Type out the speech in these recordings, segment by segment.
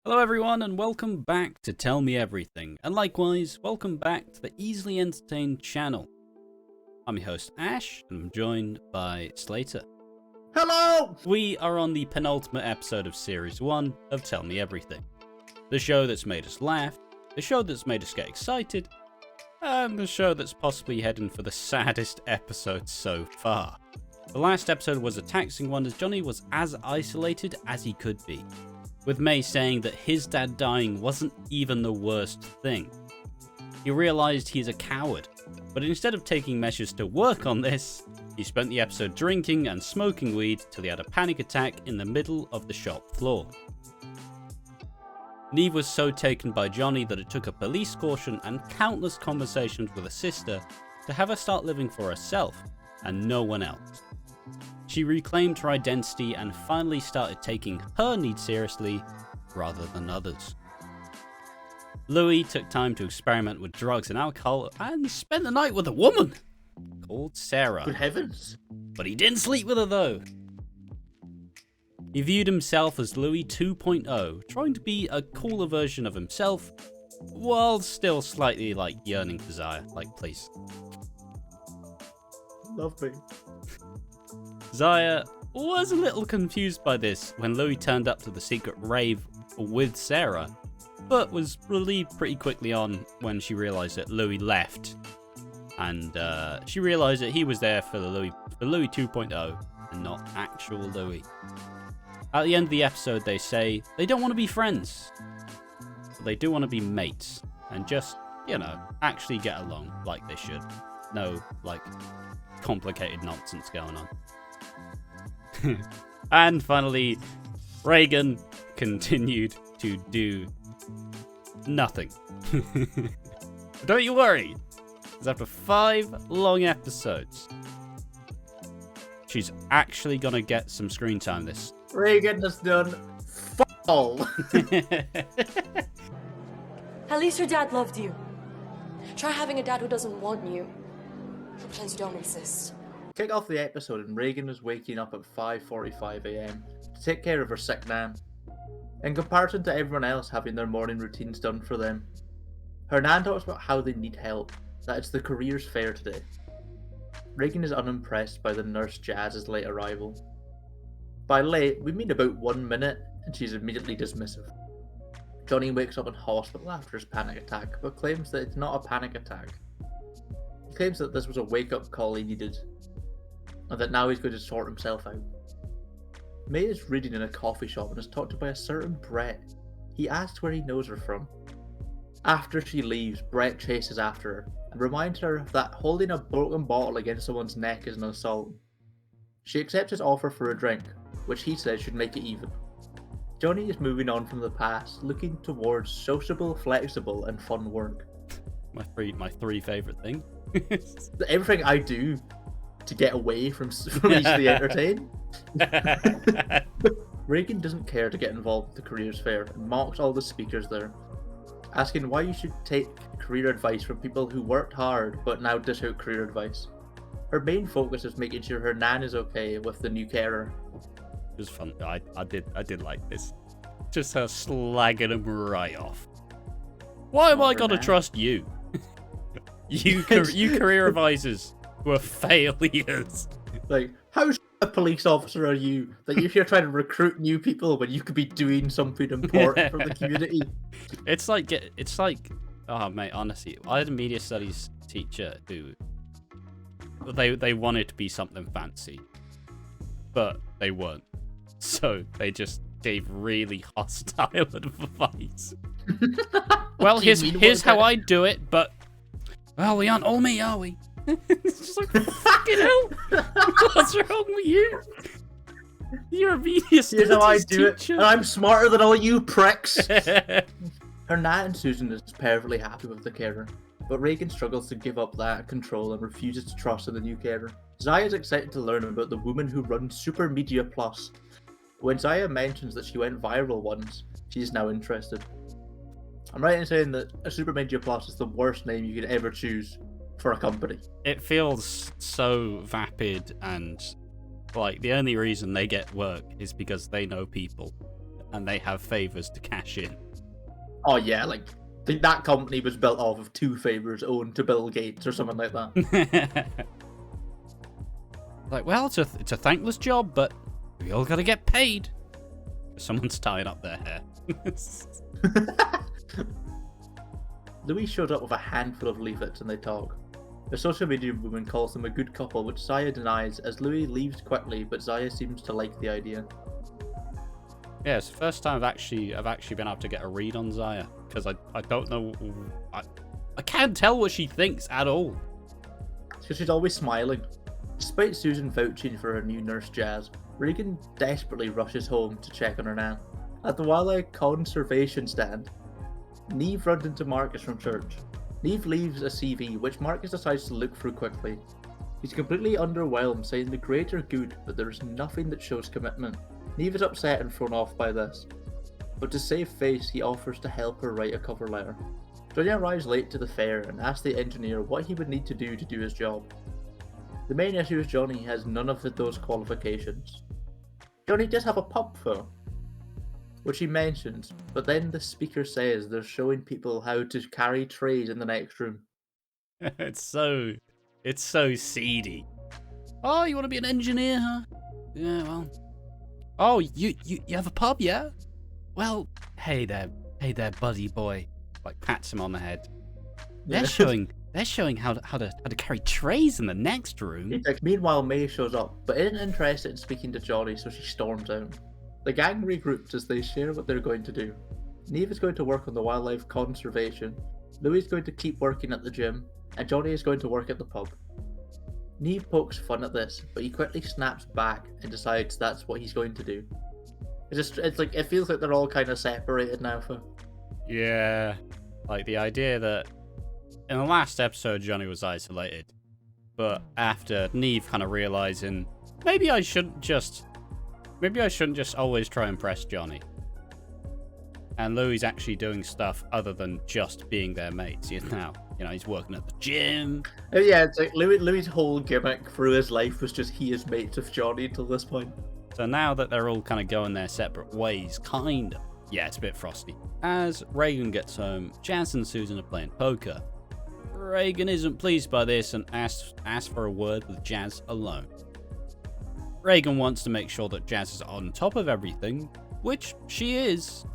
Hello everyone and welcome back to Tell Me Everything, and likewise, welcome back to the Easily Entertained channel. I'm your host Ash, and I'm joined by Slater. Hello! We are on the penultimate episode of Series 1 of Tell Me Everything. The show that's made us laugh, the show that's made us get excited, and the show that's possibly heading for the saddest episode so far. The last episode was a taxing one as Jonny was as isolated as he could be, with May saying that his dad dying wasn't even the worst thing. He realised he's a coward, but instead of taking measures to work on this, he spent the episode drinking and smoking weed till he had a panic attack in the middle of the shop floor. Neve was so taken by Jonny that it took a police caution and countless conversations with her sister to have her start living for herself and no one else. She reclaimed her identity and finally started taking her needs seriously rather than others. Louis took time to experiment with drugs and alcohol and spent the night with a woman called Sarah. Good heavens. But he didn't sleep with her though. He viewed himself as Louis 2.0, trying to be a cooler version of himself, while still slightly yearning for Zaya. Please. Love me. Zaya was a little confused by this when Louis turned up to the secret rave with Sarah, but was relieved pretty quickly on when she realised that Louis left, and she realised that he was there for Louis 2.0 and not actual Louis. At the end of the episode, they say they don't want to be friends, but they do want to be mates and just, actually get along like they should. No, complicated nonsense going on. And finally, Reagan continued to do nothing. Don't you worry, because after 5 long episodes, she's actually going to get some screen time this. Reagan has done all. At least your dad loved you. Try having a dad who doesn't want you. Who pretends you don't exist. Kick off the episode and Reagan is waking up at 5:45 a.m. to take care of her sick nan. In comparison to everyone else having their morning routines done for them, her nan talks about how they need help, that it's the careers fair today. Reagan is unimpressed by the nurse Jazz's late arrival. By late, we mean about 1 minute, and she's immediately dismissive. Jonny wakes up in hospital after his panic attack, but claims that it's not a panic attack. He claims that this was a wake-up call he needed, and that now he's going to sort himself out. May is reading in a coffee shop and is talked to by a certain Brett. He asks where he knows her from. After she leaves, Brett chases after her and reminds her that holding a broken bottle against someone's neck is an assault. She accepts his offer for a drink, which he says should make it even. Jonny is moving on from the past, looking towards sociable, flexible, and fun work. My three favourite thing. Everything I do to get away from easily entertained. Reagan doesn't care to get involved with the careers fair and mocks all the speakers there, asking why you should take career advice from people who worked hard but now dish out career advice. Her main focus is making sure her nan is okay with the new carer. It was fun. I did like this. Just her slagging him right off. Why am I gonna trust you? you career advisors who are failures. How a police officer are you that you're here trying to recruit new people when you could be doing something important for the community? It's like, oh mate, honestly, I had a media studies teacher who they wanted to be something fancy, but they weren't. So they just gave really hostile advice. Well, here's how I do it, but well, we aren't all me, are we? It's just like, fucking hell. What's wrong with you? You're a media studies Here's how I do teacher. it, and I'm smarter than all you pricks. Her nan Susan is perfectly happy with the carer, but Reagan struggles to give up that control and refuses to trust in the new carer. Zaya is excited to learn about the woman who runs Super Media Plus. When Zaya mentions that she went viral once, she's now interested. I'm right in saying that a Super Media Plus is the worst name you could ever choose for a company. It feels so vapid, and the only reason they get work is because they know people. and they have favors to cash in. Oh yeah, like I think that company was built off of 2 favors owed to Bill Gates or something like that. Like, well, it's a thankless job, but we all gotta get paid. Someone's tying up their hair. Louis shows up with a handful of leaflets and they talk. The social media woman calls them a good couple, which Zaya denies as Louis leaves quickly, but Zaya seems to like the idea. Yeah, it's the first time I've actually been able to get a read on Zaya, because I don't know, I can't tell what she thinks at all. Because she's always smiling. Despite Susan vouching for her new nurse Jazz, Regan desperately rushes home to check on her nan. At the wildlife conservation stand, Neve runs into Marcus from church. Neve leaves a CV, which Marcus decides to look through quickly. He's completely underwhelmed, saying the greater good, but there is nothing that shows commitment. Neve is upset and thrown off by this, but to save face, he offers to help her write a cover letter. Jonny arrives late to the fair and asks the engineer what he would need to do his job. The main issue is Jonny has none of those qualifications. Jonny does have a pub though, which he mentions, but then the speaker says they're showing people how to carry trays in the next room. It's so seedy. Oh, you want to be an engineer, huh? Yeah, well. Oh, you have a pub, yeah? Well, hey there, buddy boy. Like pats him on the head. They're showing how to carry trays in the next room. Meanwhile, May shows up, but isn't interested in speaking to Jonny, so she storms out. The gang regroups as they share what they're going to do. Neve is going to work on the wildlife conservation, Louis is going to keep working at the gym, and Jonny is going to work at the pub. Neve pokes fun at this, but he quickly snaps back and decides that's what he's going to do. It's like it feels like they're all kind of separated now. Yeah, like the idea that in the last episode Jonny was isolated, but after Neve kind of realizing maybe I shouldn't just always try and impress Jonny. And Louis actually doing stuff other than just being their mates. He's working at the gym. Yeah, it's like Louis' whole gimmick through his life was just he is mates with Jonny until this point. So now that they're all kind of going their separate ways, it's a bit frosty. As Regan gets home, Jazz and Susan are playing poker. Regan isn't pleased by this and asks for a word with Jazz alone. Regan wants to make sure that Jazz is on top of everything, which she is.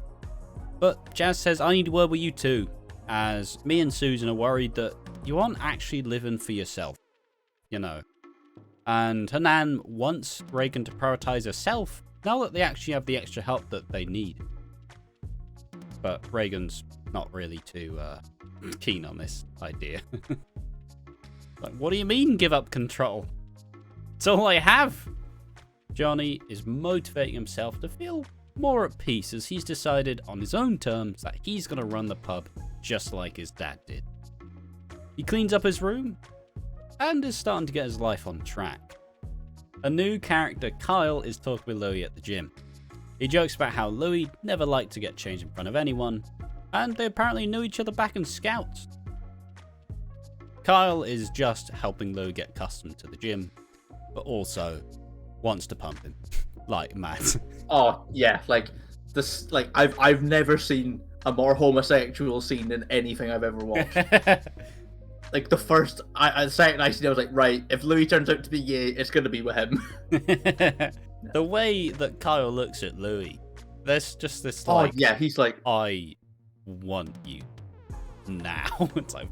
But Jazz says, I need a word with you too, as me and Susan are worried that you aren't actually living for yourself, And her nan wants Regan to prioritize herself now that they actually have the extra help that they need. But Regan's not really too keen on this idea. Like, what do you mean give up control? It's all I have. Jonny is motivating himself to feel more at peace as he's decided on his own terms that he's going to run the pub just like his dad did. He cleans up his room and is starting to get his life on track. A new character, Kyle, is talking with Louis at the gym. He jokes about how Louis never liked to get changed in front of anyone, and they apparently knew each other back in Scouts. Kyle is just helping Louis get accustomed to the gym, but also wants to pump him like mad. Oh yeah, like this. Like I've never seen a more homosexual scene in anything I've ever watched. Like the second I seen it, I was like, right, if Louis turns out to be gay, it's gonna be with him. The way that Kyle looks at Louis, there's just this he's like, I want you now. It's like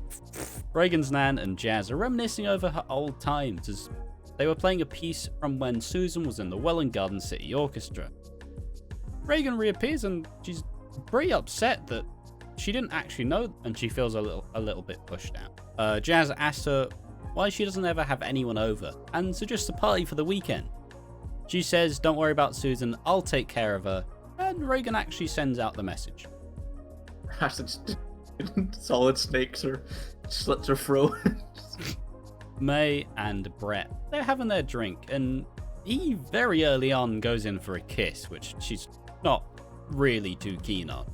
Regan's nan and Jazz are reminiscing over her old times as they were playing a piece from when Susan was in the Welwyn Garden City Orchestra. Regan reappears and she's pretty upset that she didn't actually know, and she feels a little bit pushed out. Jazz asks her why she doesn't ever have anyone over and suggests a party for the weekend. She says, don't worry about Susan, I'll take care of her, and Regan actually sends out the message. Solid Snakes her, slits her throat. May and Brett, they're having their drink, and he very early on goes in for a kiss, which she's not really too keen on.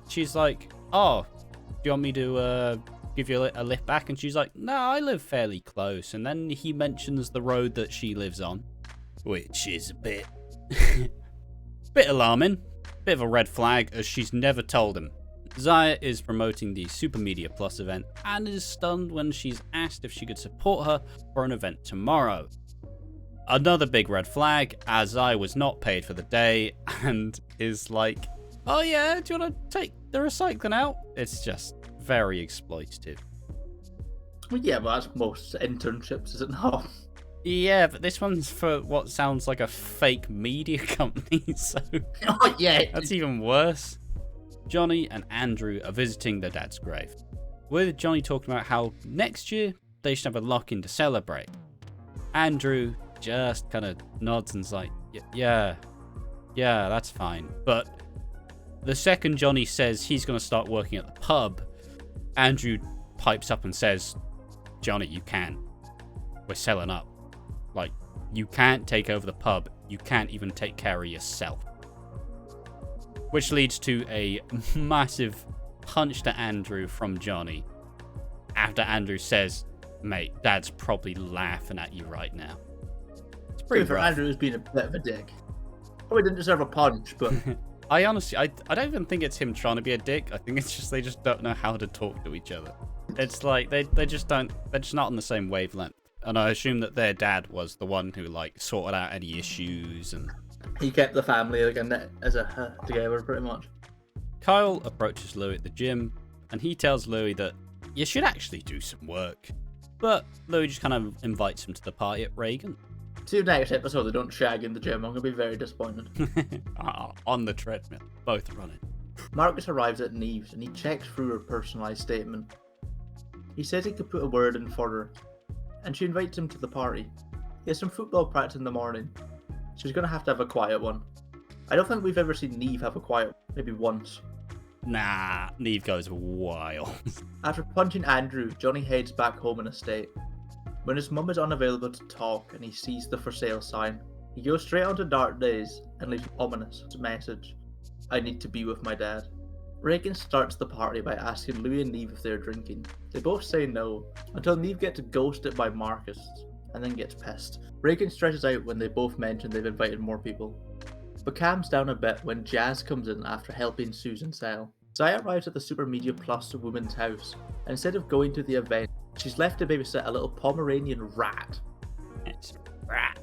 She's like, oh, do you want me to give you a lift back? And she's like, no, I live fairly close. And then he mentions the road that she lives on, which is a bit alarming. Bit of a red flag, as she's never told him. Zaya is promoting the Super Media Plus event and is stunned when she's asked if she could support her for an event tomorrow. Another big red flag, as Zaya was not paid for the day and is like, oh yeah, do you want to take the recycling out? It's just very exploitative. Well, yeah, but that's most internships, is it not? Yeah, but this one's for what sounds like a fake media company, so Oh, yeah. that's even worse. Jonny and Andrew are visiting their dad's grave, with Jonny talking about how next year they should have a lock-in to celebrate. Andrew just kind of nods and's like, yeah, that's fine. But the second Jonny says he's going to start working at the pub, Andrew pipes up and says, Jonny, you can't. We're selling up. Like, you can't take over the pub. You can't even take care of yourself. Which leads to a massive punch to Andrew from Jonny. After Andrew says, mate, Dad's probably laughing at you right now. It's pretty For rough. Andrew's been a bit of a dick. Probably didn't deserve a punch, but I honestly, I don't even think it's him trying to be a dick. I think it's just they just don't know how to talk to each other. It's like they're just not on the same wavelength. And I assume that their dad was the one who like sorted out any issues and he kept the family like as a together pretty much. Kyle approaches Louis at the gym and he tells Louis that you should actually do some work. But Louis just kind of invites him to the party at Reagan. See, next episode they don't shag in the gym. I'm gonna be very disappointed. On the treadmill, both running. Marcus arrives at Neve's and he checks through her personalised statement. He says he could put a word in for her, and she invites him to the party. He has some football practice in the morning, so he's going to have a quiet one. I don't think we've ever seen Neve have a quiet, maybe once. Nah, Neve goes wild. After punching Andrew, Jonny heads back home in a state. When his mum is unavailable to talk and he sees the for sale sign, he goes straight onto Dark Days and leaves an ominous message. I need to be with my dad. Reagan starts the party by asking Louis and Neve if they're drinking. They both say no, until Neve gets ghosted by Marcus, and then gets pissed. Reagan stresses out when they both mention they've invited more people, but calms down a bit when Jazz comes in after helping Susan sell. Zaya arrives at the Super Media Plus woman's house, and instead of going to the event, she's left to babysit a little Pomeranian rat. It's a rat.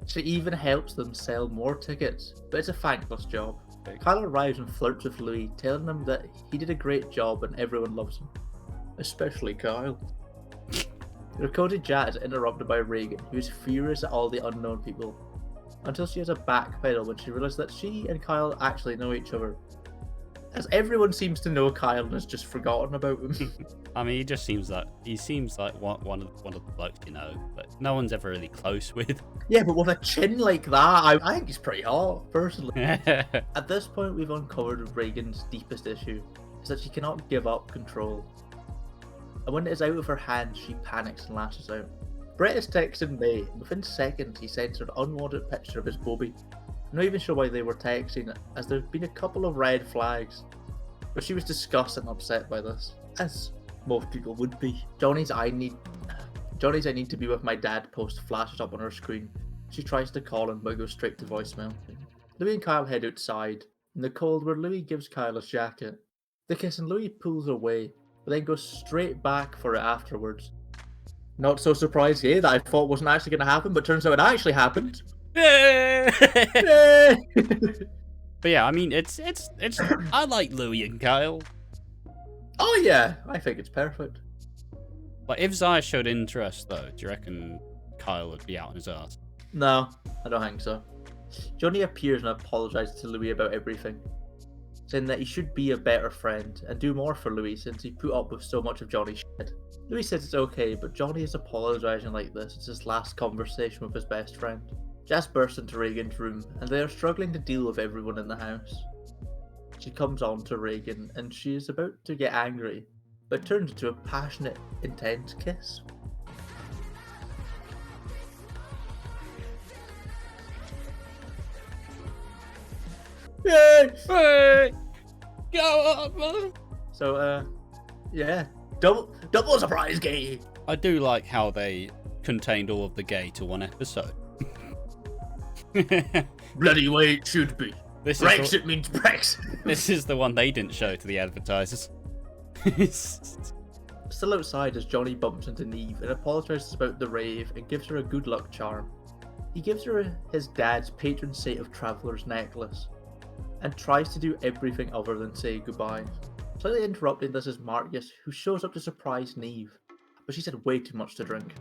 She even helps them sell more tickets, but it's a thankless job. Carla arrives and flirts with Louis, telling him that he did a great job and everyone loves him. Especially Kyle. Recorded chat is interrupted by Reagan, who is furious at all the unknown people, until she has a backpedal when she realizes that she and Kyle actually know each other. As everyone seems to know Kyle and has just forgotten about him. I mean, he seems like one of the blokes you know, but no one's ever really close with. Yeah, but with a chin like that, I think he's pretty hot, personally. At this point, we've uncovered Reagan's deepest issue, is that she cannot give up control. And when it is out of her hands, she panics and lashes out. Brett is texting May, and within seconds he sends her an unwanted picture of his Bobby. I'm not even sure why they were texting, as there's been a couple of red flags. But she was disgusted and upset by this, as most people would be. Jonny's I need to be with my dad post flashes up on her screen. She tries to call him but goes straight to voicemail. Louis and Kyle head outside, in the cold where Louis gives Kyle his jacket. They kiss and Louis pulls away, but then goes straight back for it afterwards. Not so surprised, that I thought wasn't actually going to happen, but turns out it actually happened. But yeah, I mean, it's I like Louis and Kyle. Oh yeah, I think it's perfect. Like, if Zaya showed interest, though, do you reckon Kyle would be out on his ass? No, I don't think so. Jonny appears and apologises to Louis about everything, saying that he should be a better friend and do more for Louis since he put up with so much of Jonny's shit. Louis says it's okay, but Jonny is apologising like this. It's his last conversation with his best friend. Jazz bursts into Reagan's room, and they are struggling to deal with everyone in the house. She comes on to Reagan, and she is about to get angry, but turns into a passionate, intense kiss. Yay! Hey! Go on, man! So, yeah. Double surprise gay! I do like how they contained all of the gay to one episode. Bloody way it should be. Brexit means Brexit. This is the one they didn't show to the advertisers. Still outside as Jonny bumps into Neve and apologises about the rave and gives her a good luck charm. He gives her his dad's patron saint of travellers necklace and tries to do everything other than say goodbye. Slightly interrupting this is Marcus, who shows up to surprise Neve, but she's had way too much to drink.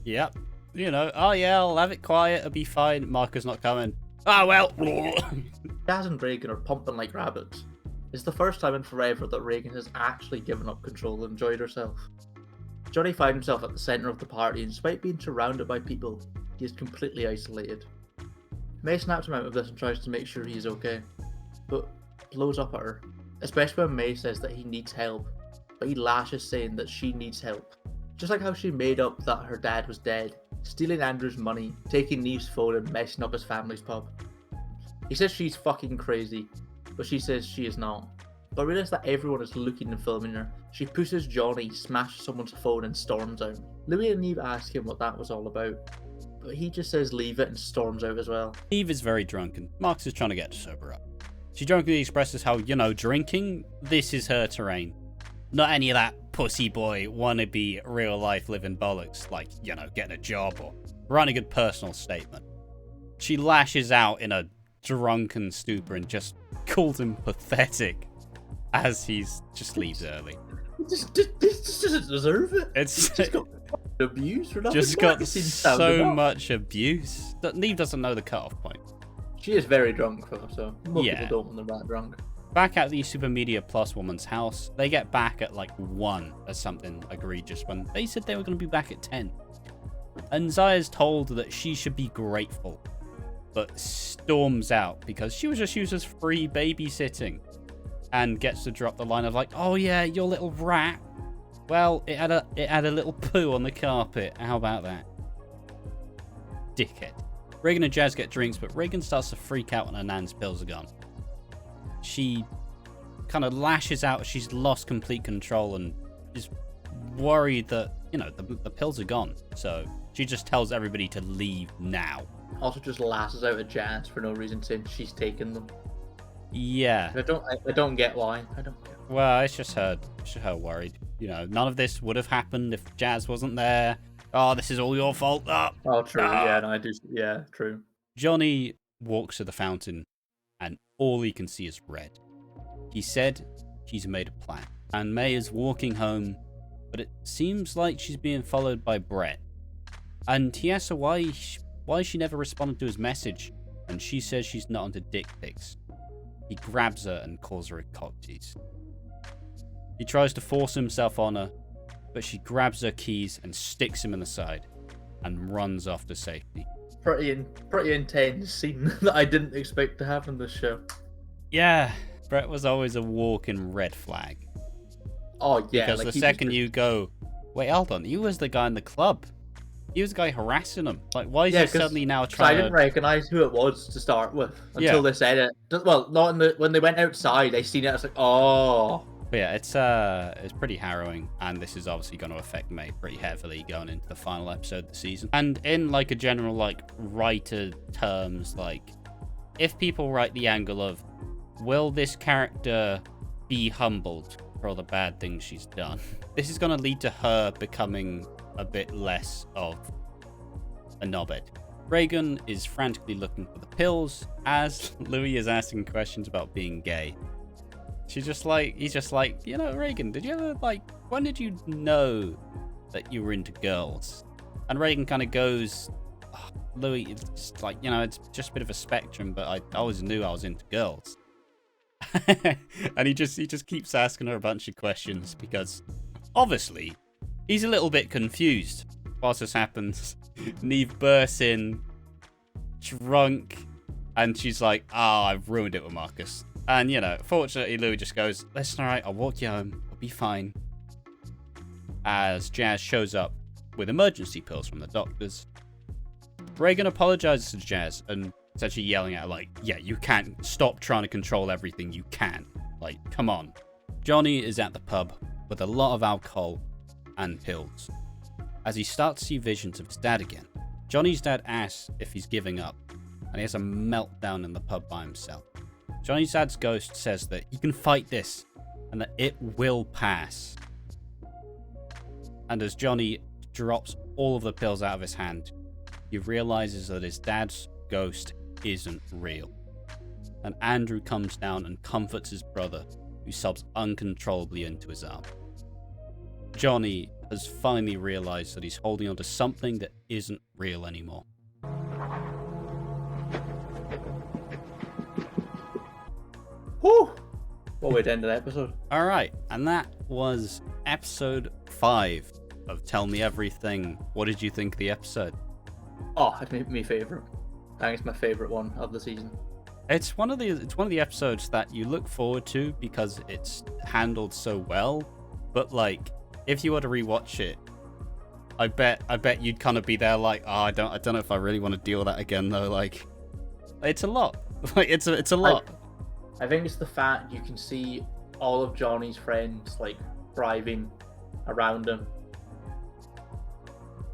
Yep. You know, oh yeah, I'll have it quiet, it'll be fine. Marcus not coming. Oh well. Jazz and Reagan are pumping like rabbits. It's the first time in forever that Reagan has actually given up control and enjoyed herself. Jonny finds himself at the centre of the party, and despite being surrounded by people, he is completely isolated. May snaps him out of this and tries to make sure he is okay, but blows up at her, especially when May says that he needs help, but he lashes saying that she needs help. Just like how she made up that her dad was dead, stealing Andrew's money, taking Neve's phone and messing up his family's pub. He says she's fucking crazy, but she says she is not. But realize that everyone is looking and filming her. She pushes Jonny, smashes someone's phone and storms out. Louis and Neve ask him what that was all about, but he just says leave it and storms out as well. Neve is very drunken. Marcus is trying to get to sober up. She drunkenly expresses how, you know, drinking, this is her terrain. Not any of that pussy boy wannabe real life living bollocks like, you know, getting a job or writing a good personal statement. She lashes out in a drunken stupor and just calls him pathetic as he's just leaves early. This doesn't deserve it. It's just got abuse for nothing. Just got so much abuse. Neve doesn't know the cutoff point. She is very drunk though, so most Yeah. people don't when they're that drunk. Back at the Super Media Plus woman's house, they get back at like 1 or something egregious when they said they were going to be back at 10. And Zaya's told that she should be grateful, but storms out because she was just used as free babysitting and gets to drop the line of like, oh yeah, your little rat. Well, it had a little poo on the carpet. How about that? Dickhead. Reagan and Jazz get drinks, but Reagan starts to freak out when her nan's pills are gone. She kind of lashes out. She's lost complete control and is worried that, you know, the pills are gone. So she just tells everybody to leave now. Also just lashes out at Jazz for no reason, saying she's taken them. Yeah. I don't get why. I don't get why. Well, it's just her worried. You know, none of this would have happened if Jazz wasn't there. Oh, this is all your fault. Oh, true. Yeah, no, I do. Yeah, true. Jonny walks to the fountain, and all he can see is red. He said he's made a plan, and May is walking home, but it seems like she's being followed by Brett. And he asks her why she never responded to his message, and she says she's not into dick pics. He grabs her and calls her a cock tease. He tries to force himself on her, but she grabs her keys and sticks him in the side and runs off to safety. Pretty intense scene that I didn't expect to happen in this show. Yeah, Brett was always a walking red flag. Oh yeah, because like the second you go, wait, hold on, he was the guy in the club. He was the guy harassing him. Like, why is he suddenly now trying to... I didn't recognise who it was to start with until they said it. Well, not when they went outside, I seen it. I was like, oh. But yeah, it's pretty harrowing, and this is obviously going to affect May pretty heavily going into the final episode of the season. And in like a general like writer terms, like if people write the angle of, will this character be humbled for all the bad things she's done? This is going to lead to her becoming a bit less of a knobhead. Reagan is frantically looking for the pills as Louis is asking questions about being gay. He's just like, you know, Reagan, did you ever, like, when did you know that you were into girls? And Reagan kind of goes, oh, Louis, it's just like, you know, it's just a bit of a spectrum, but I always knew I was into girls. And he just keeps asking her a bunch of questions because, obviously, he's a little bit confused. Whilst this happens, Neve bursts in, drunk, and she's like, I've ruined it with Marcus. And, you know, fortunately, Louis just goes, listen, alright, I'll walk you home. I'll be fine. As Jazz shows up with emergency pills from the doctors. Reagan apologizes to Jazz and essentially yelling at her, like, yeah, you can't stop trying to control everything. You can't. Like, come on. Jonny is at the pub with a lot of alcohol and pills. As he starts to see visions of his dad again, Jonny's dad asks if he's giving up, and he has a meltdown in the pub by himself. Johnny's dad's ghost says that he can fight this and that it will pass. And as Jonny drops all of the pills out of his hand, he realizes that his dad's ghost isn't real. And Andrew comes down and comforts his brother, who sobs uncontrollably into his arm. Jonny has finally realized that he's holding on to something that isn't real anymore. Whew! What way to end an episode. Alright, and that was episode 5 of Tell Me Everything. What did you think of the episode? Oh, it's my favourite. I think it's my favourite one of the season. It's one of the episodes that you look forward to because it's handled so well. But like, if you were to rewatch it, I bet you'd kind of be there like, oh, I don't know if I really want to deal with that again though. Like, it's a lot. Like, it's a lot. I think it's the fact you can see all of Johnny's friends like thriving around him,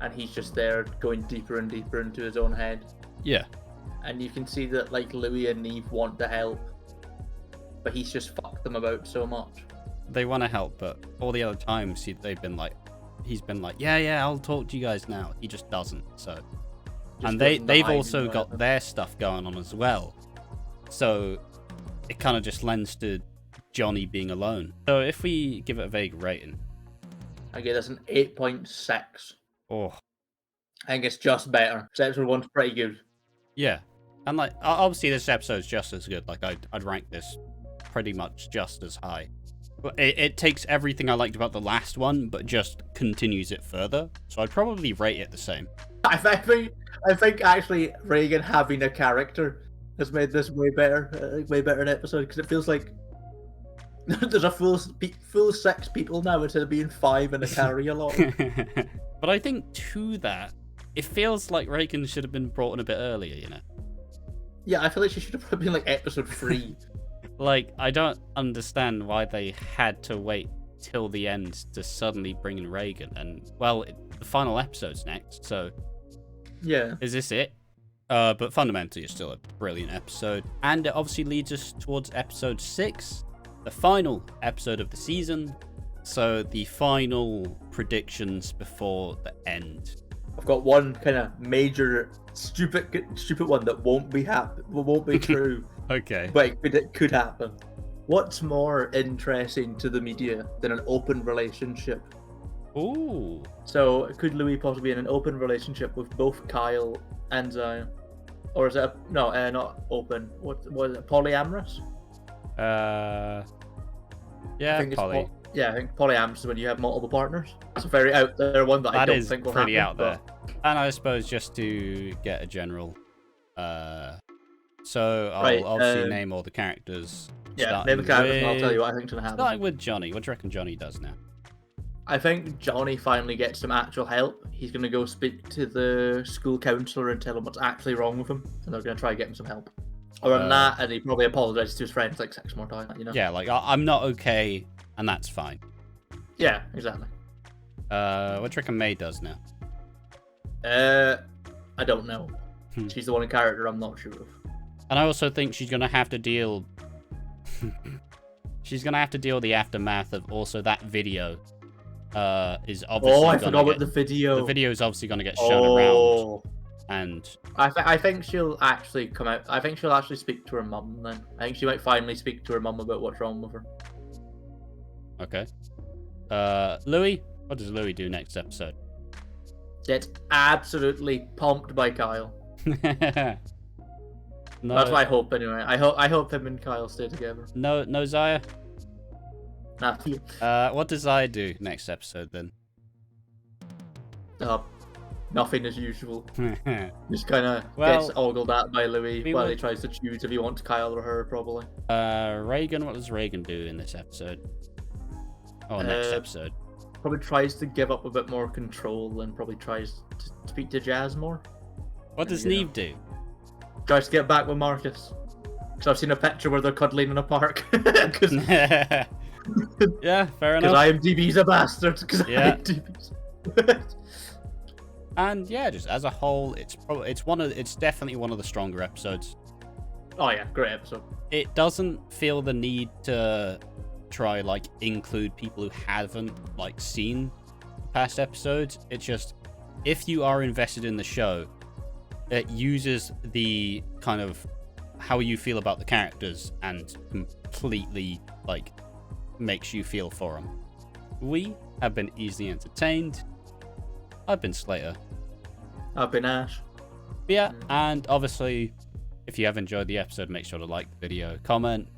and he's just there going deeper and deeper into his own head. Yeah. And you can see that like Louis and Neve want to help, but he's just fucked them about so much. They want to help, but all the other times he's been like, yeah, I'll talk to you guys now. He just doesn't. So, and they've also got their stuff going on as well. So it kind of just lends to Jonny being alone. So if we give it a vague rating, I give this an 8.6. Oh, I think it's just better. Episode 1's pretty good. Yeah, and like obviously this episode's just as good. Like I'd rank this pretty much just as high. But it takes everything I liked about the last one, but just continues it further. So I'd probably rate it the same. I think actually Reagan having a character has made this way better an episode, because it feels like there's a full 6 people now instead of being 5 in a carry along. But I think to that, it feels like Reagan should have been brought in a bit earlier, you know? Yeah, I feel like she should have been like episode 3. Like, I don't understand why they had to wait till the end to suddenly bring in Reagan. And, well, the final episode's next, so... Yeah. Is this it? But fundamentally, it's still a brilliant episode. And it obviously leads us towards episode 6, the final episode of the season. So, the final predictions before the end. I've got one kind of major stupid one that won't be true. Okay. But it could happen. What's more interesting to the media than an open relationship? Ooh. So could Louis possibly be in an open relationship with both Kyle and Zaya? Or is it not open? What was it? Polyamorous? Yeah, I think poly. I think polyamorous is when you have multiple partners. It's a very out there one that I don't think will happen. That is pretty out there. And I suppose just to get a general, so I'll obviously name all the characters. Yeah, name the characters and I'll tell you what I think's gonna happen. Starting with Jonny. What do you reckon Jonny does now? I think Jonny finally gets some actual help. He's gonna go speak to the school counsellor and tell him what's actually wrong with him, and they're gonna try and get him some help. Other than that, and he probably apologizes to his friends like 6 more times, you know? Yeah, like, I'm not okay, and that's fine. Yeah, exactly. What do you reckon May does now? I don't know. She's the one in character I'm not sure of. And I also think she's gonna have to deal... she's gonna have to deal with the aftermath of also that video. Is obviously I forgot about the video. The video is obviously gonna get shown around. And I think she'll actually come out. I think she'll actually speak to her mum then. I think she might finally speak to her mum about what's wrong with her. Okay. Louis? What does Louis do next episode? Gets absolutely pumped by Kyle. No. That's what I hope anyway. I hope him and Kyle stay together. No Zaya? Nah. What does Zaya do next episode then? Nothing as usual. Just kind of gets ogled at by Louis while he tries to choose if he wants Kyle or her, probably. Reagan, what does Reagan do in this episode? Oh, next episode. Probably tries to give up a bit more control and probably tries to speak to Jazz more. What does Neve do? Tries to get back with Marcus. Because I've seen a picture where they're cuddling in a park. Yeah, fair enough. Because IMDb's a bastard. Yeah. IMDb's... And yeah, just as a whole, it's definitely one of the stronger episodes. Oh yeah, great episode. It doesn't feel the need to try like include people who haven't like seen past episodes. It's just, if you are invested in the show, it uses the kind of how you feel about the characters and completely like makes you feel for them. We have been easily entertained. I've been Slater. I've been Ash. Yeah, and obviously, if you have enjoyed the episode, make sure to like the video, comment,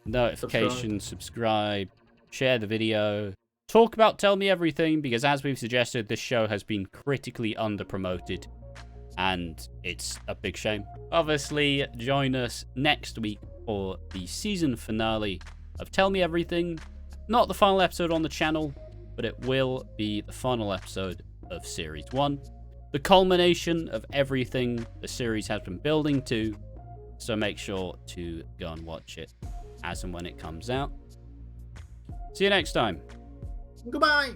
notification, subscribe, share the video, talk about Tell Me Everything, because as we've suggested, this show has been critically under-promoted, and it's a big shame. Obviously, join us next week for the season finale of Tell Me Everything. Not the final episode on the channel, but it will be the final episode of Series 1. The culmination of everything the series has been building to, so make sure to go and watch it as and when it comes out. See you next time. Goodbye.